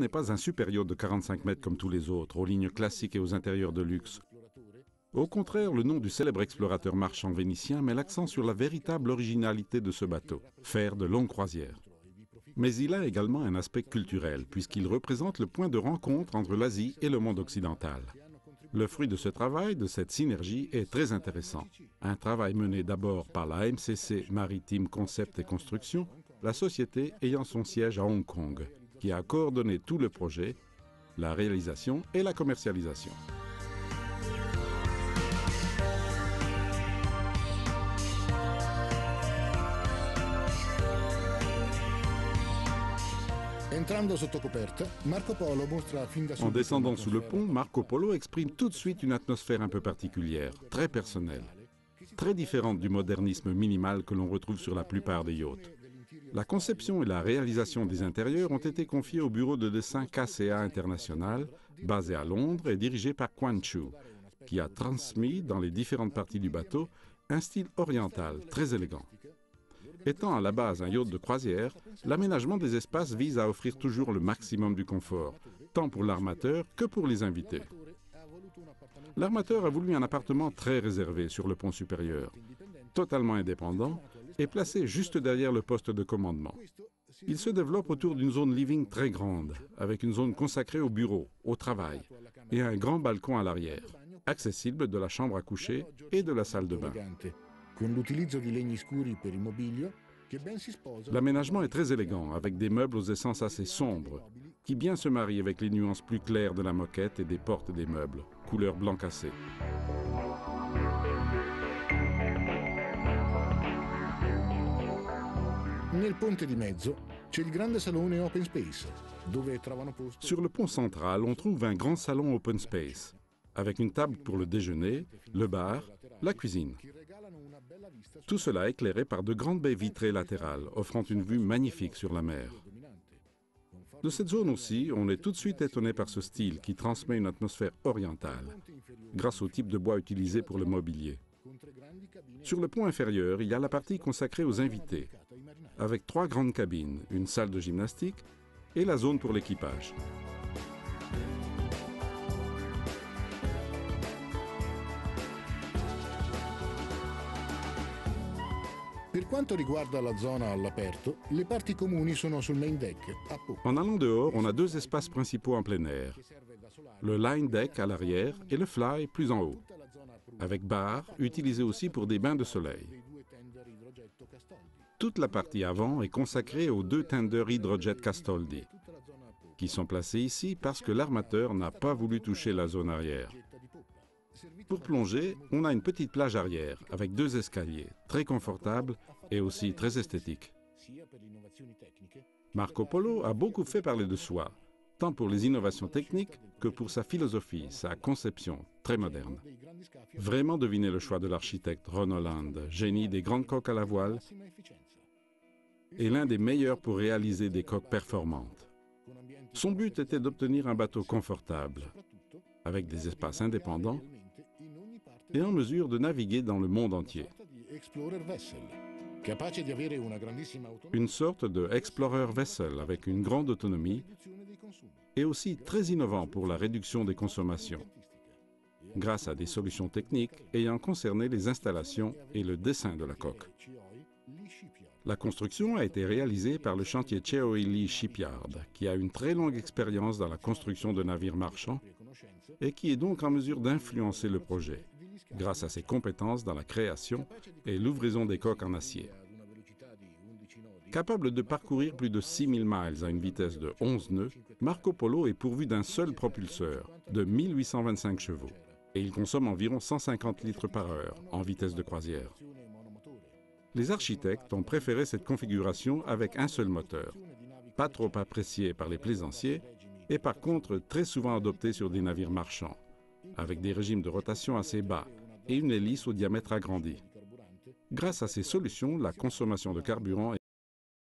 n'est pas un super yacht de 45 mètres comme tous les autres, aux lignes classiques et aux intérieurs de luxe. Au contraire, le nom du célèbre explorateur marchand vénitien met l'accent sur la véritable originalité de ce bateau, faire de longues croisières. Mais il a également un aspect culturel, puisqu'il représente le point de rencontre entre l'Asie et le monde occidental. Le fruit de ce travail, de cette synergie, est très intéressant. Un travail mené d'abord par la MCC Maritime Concept et Construction, la société ayant son siège à Hong Kong, qui a coordonné tout le projet, la réalisation et la commercialisation. En descendant sous le pont, Marco Polo exprime tout de suite une atmosphère un peu particulière, très personnelle, très différente du modernisme minimal que l'on retrouve sur la plupart des yachts. La conception et la réalisation des intérieurs ont été confiées au bureau de dessin KCA International, basé à Londres et dirigé par Quan Chu, qui a transmis dans les différentes parties du bateau un style oriental très élégant. Étant à la base un yacht de croisière, l'aménagement des espaces vise à offrir toujours le maximum du confort, tant pour l'armateur que pour les invités. L'armateur a voulu un appartement très réservé sur le pont supérieur, totalement indépendant et placé juste derrière le poste de commandement. Il se développe autour d'une zone living très grande, avec une zone consacrée au bureau, au travail, et un grand balcon à l'arrière, accessible de la chambre à coucher et de la salle de bain. L'aménagement est très élégant, avec des meubles aux essences assez sombres, qui bien se marient avec les nuances plus claires de la moquette et des portes des meubles, couleur blanc cassé. Sur le pont central, on trouve un grand salon open space, avec une table pour le déjeuner, le bar, la cuisine. Tout cela éclairé par de grandes baies vitrées latérales, offrant une vue magnifique sur la mer. De cette zone aussi, on est tout de suite étonné par ce style qui transmet une atmosphère orientale, grâce au type de bois utilisé pour le mobilier. Sur le pont inférieur, il y a la partie consacrée aux invités, avec 3 grandes cabines, une salle de gymnastique et la zone pour l'équipage. En allant dehors, on a 2 espaces principaux en plein air. Le line deck à l'arrière et le fly plus en haut, avec bar utilisé aussi pour des bains de soleil. Toute la partie avant est consacrée aux 2 tenders Hydrojet Castaldi, qui sont placés ici parce que l'armateur n'a pas voulu toucher la zone arrière. Pour plonger, on a une petite plage arrière avec 2 escaliers, très confortables et aussi très esthétiques. Marco Polo a beaucoup fait parler de soi, tant pour les innovations techniques que pour sa philosophie, sa conception très moderne. Vraiment deviner le choix de l'architecte Ron Holland, génie des grandes coques à la voile et l'un des meilleurs pour réaliser des coques performantes. Son but était d'obtenir un bateau confortable, avec des espaces indépendants et en mesure de naviguer dans le monde entier. Une sorte de Explorer Vessel avec une grande autonomie et aussi très innovant pour la réduction des consommations, grâce à des solutions techniques ayant concerné les installations et le dessin de la coque. La construction a été réalisée par le chantier Cheoi Lee Shipyard, qui a une très longue expérience dans la construction de navires marchands et qui est donc en mesure d'influencer le projet, grâce à ses compétences dans la création et l'ouvraison des coques en acier. Capable de parcourir plus de 6000 miles à une vitesse de 11 nœuds, Marco Polo est pourvu d'un seul propulseur de 1825 chevaux et il consomme environ 150 litres par heure en vitesse de croisière. Les architectes ont préféré cette configuration avec un seul moteur, pas trop apprécié par les plaisanciers et par contre très souvent adopté sur des navires marchands, avec des régimes de rotation assez bas et une hélice au diamètre agrandi. Grâce à ces solutions, la consommation de carburant